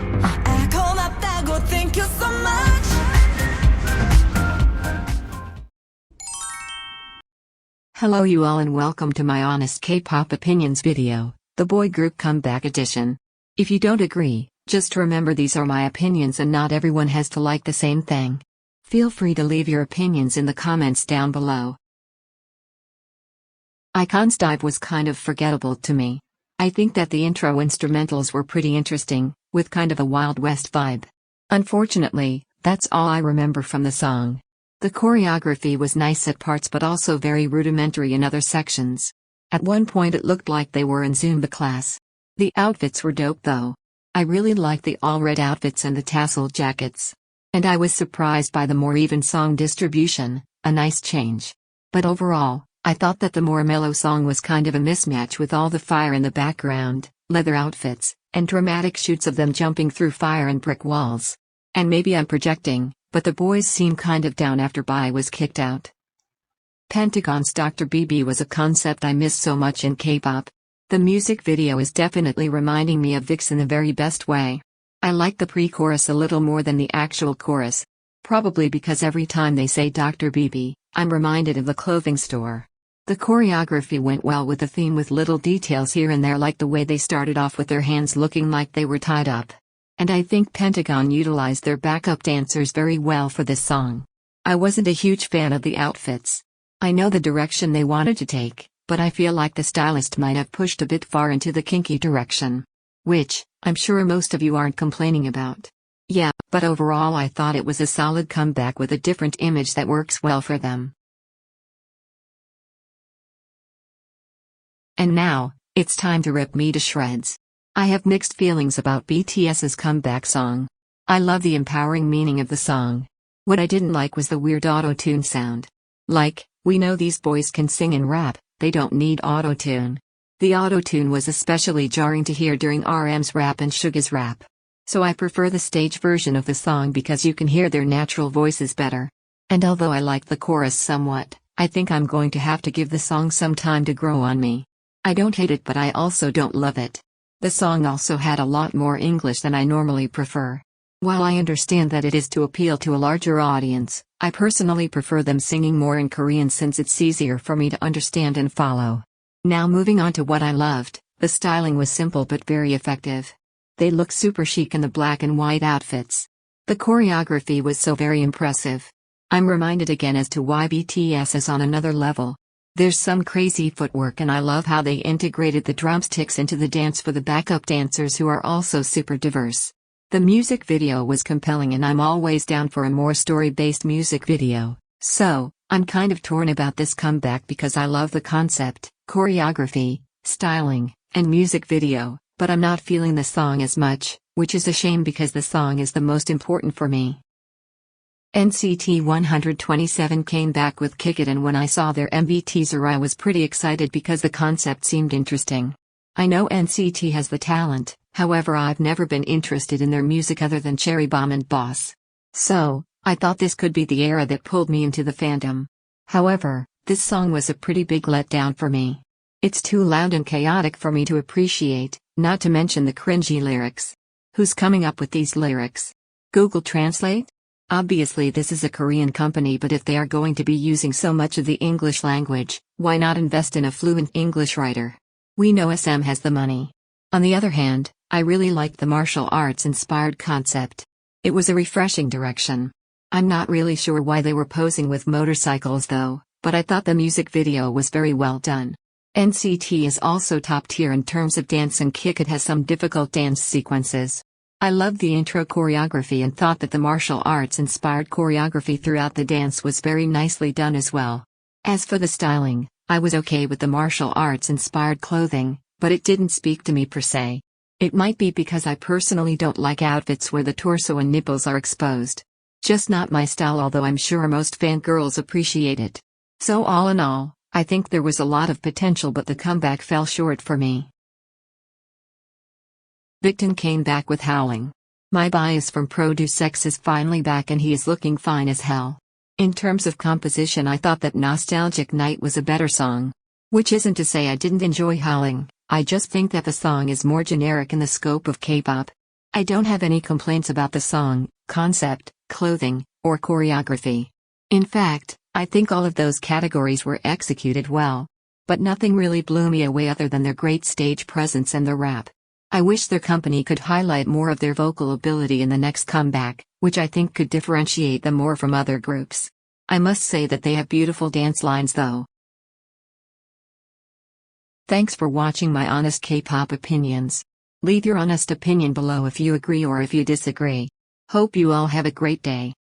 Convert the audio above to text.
고맙다고 thank you so much. Hello you all and welcome to my honest K-pop opinions video, the boy group comeback edition. If you don't agree, just remember these are my opinions and not everyone has to like the same thing. Feel free to leave your opinions in the comments down below. iKON's Dive was kind of forgettable to me. I think that the intro instrumentals were pretty interesting, with kind of a Wild West vibe. Unfortunately, that's all I remember from the song. The choreography was nice at parts but also very rudimentary in other sections. At one point it looked like they were in Zumba class. The outfits were dope though. I really liked the all-red outfits and the tassel jackets. And I was surprised by the more even song distribution, a nice change. But overall, I thought that the more mellow song was kind of a mismatch with all the fire in the background, leather outfits, and dramatic shoots of them jumping through fire and brick walls. And maybe I'm projecting, but the boys seem kind of down after Bai was kicked out. Pentagon's Dr. BB was a concept I missed so much in K-pop. The music video is definitely reminding me of VIXX in the very best way. I like the pre-chorus a little more than the actual chorus. Probably because every time they say Dr. BB, I'm reminded of the clothing store. The choreography went well with the theme with little details here and there like the way they started off with their hands looking like they were tied up. And I think Pentagon utilized their backup dancers very well for this song. I wasn't a huge fan of the outfits. I know the direction they wanted to take, but I feel like the stylist might have pushed a bit far into the kinky direction. Which, I'm sure most of you aren't complaining about. Yeah, but overall I thought it was a solid comeback with a different image that works well for them. And now, it's time to rip me to shreds. I have mixed feelings about BTS's comeback song. I love the empowering meaning of the song. What I didn't like was the weird auto-tune sound. Like, we know these boys can sing and rap, they don't need auto-tune. The auto-tune was especially jarring to hear during RM's rap and Suga's rap. So I prefer the stage version of the song because you can hear their natural voices better. And although I like the chorus somewhat, I think I'm going to have to give the song some time to grow on me. I don't hate it but I also don't love it. The song also had a lot more English than I normally prefer. While I understand that it is to appeal to a larger audience, I personally prefer them singing more in Korean since it's easier for me to understand and follow. Now moving on to what I loved, the styling was simple but very effective. They look super chic in the black and white outfits. The choreography was so very impressive. I'm reminded again as to why BTS is on another level. There's some crazy footwork and I love how they integrated the drumsticks into the dance for the backup dancers who are also super diverse. The music video was compelling and I'm always down for a more story-based music video, so, I'm kind of torn about this comeback because I love the concept, choreography, styling, and music video, but I'm not feeling the song as much, which is a shame because the song is the most important for me. NCT 127 came back with Kick It and when I saw their MV teaser I was pretty excited because the concept seemed interesting. I know NCT has the talent, however I've never been interested in their music other than Cherry Bomb and Boss. So, I thought this could be the era that pulled me into the fandom. However, this song was a pretty big letdown for me. It's too loud and chaotic for me to appreciate, not to mention the cringy lyrics. Who's coming up with these lyrics? Google Translate? Obviously this is a Korean company but if they are going to be using so much of the English language, why not invest in a fluent English writer? We know SM has the money. On the other hand, I really liked the martial arts inspired concept. It was a refreshing direction. I'm not really sure why they were posing with motorcycles though, but I thought the music video was very well done. NCT is also top tier in terms of dance and Kick It has some difficult dance sequences. I loved the intro choreography and thought that the martial arts inspired choreography throughout the dance was very nicely done as well. As for the styling, I was okay with the martial arts inspired clothing, but it didn't speak to me per se. It might be because I personally don't like outfits where the torso and nipples are exposed. Just not my style although I'm sure most fangirls appreciate it. So all in all, I think there was a lot of potential but the comeback fell short for me. Victon came back with Howling. My bias from Produce X is finally back and he is looking fine as hell. In terms of composition I thought that Nostalgic Night was a better song. Which isn't to say I didn't enjoy Howling, I just think that the song is more generic in the scope of K-pop. I don't have any complaints about the song, concept, clothing, or choreography. In fact, I think all of those categories were executed well. But nothing really blew me away other than their great stage presence and the rap. I wish their company could highlight more of their vocal ability in the next comeback, which I think could differentiate them more from other groups. I must say that they have beautiful dance lines though. Thanks for watching my honest K-pop opinions. Leave your honest opinion below if you agree or if you disagree. Hope you all have a great day.